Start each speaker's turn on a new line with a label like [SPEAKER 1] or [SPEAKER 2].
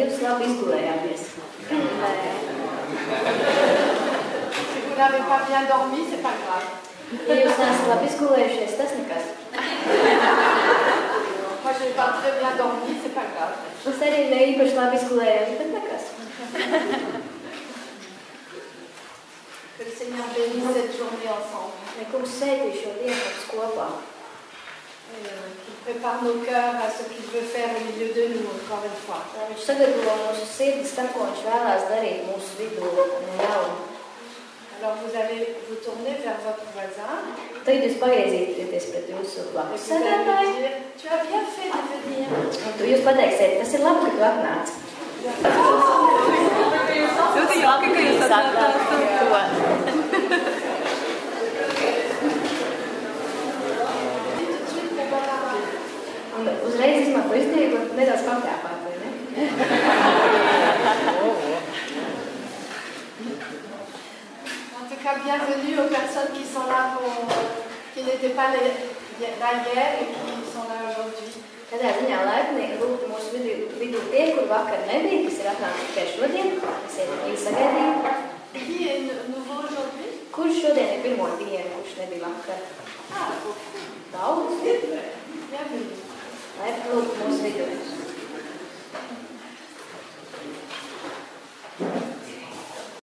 [SPEAKER 1] jūs labi izgulējāties?
[SPEAKER 2] Si vous n'avez pas bien dormi, c'est pas grave.
[SPEAKER 1] Ja jūs neesat labi izgulējušies, tas nekas.
[SPEAKER 2] Moi, je n'ai pas très bien dormi, c'est pas grave.
[SPEAKER 1] Es arī ne īpaši labi izgulējos, bet nekas.
[SPEAKER 2] Que le Seigneur bénisse cette journée ensemble.
[SPEAKER 1] Lai kungs sētī šo dienu mums kopā.
[SPEAKER 2] Qu'il prépare nos cœurs à ce qu'il veut faire au milieu de nous, encore une fois.
[SPEAKER 1] Lai viņš sagatavo mūsu sirdis tam, ko viņš vēlās darīt mūsu vidū no jauna.
[SPEAKER 2] Alors vous tournez vers votre voisin.
[SPEAKER 1] Tagad jūs pagriezīsieties pret jūsu blakus sēdētāju.
[SPEAKER 2] Tu as bien fait de venir.
[SPEAKER 1] Un jūs pateiksiet, tas ir labi, ka tu atnāc.
[SPEAKER 3] Ļoti jauki, ka jūs atnācāt.
[SPEAKER 1] Un uzreiz izmanto izdevību nedaudz pakļāpāt, vai ne?
[SPEAKER 2] En tout cas, bienvenue aux personnes qui sont là, qui n'étaient pas là hier et qui sont là aujourd'hui.
[SPEAKER 1] Katrā ziņā laipni lūgt mūsu vidū tie, kur vakar nebija, kas ir atnākuši tikai šodien, kas ir sagaidīti.
[SPEAKER 2] Qui est nouveau aujourd'hui?
[SPEAKER 1] Kurš šodien ir pirmo dienu, kurš nebija vakar?
[SPEAKER 2] Ah, beaucoup.
[SPEAKER 1] Daudz.
[SPEAKER 2] Bienvenue.
[SPEAKER 1] Laipni lūgt mūsu vidū.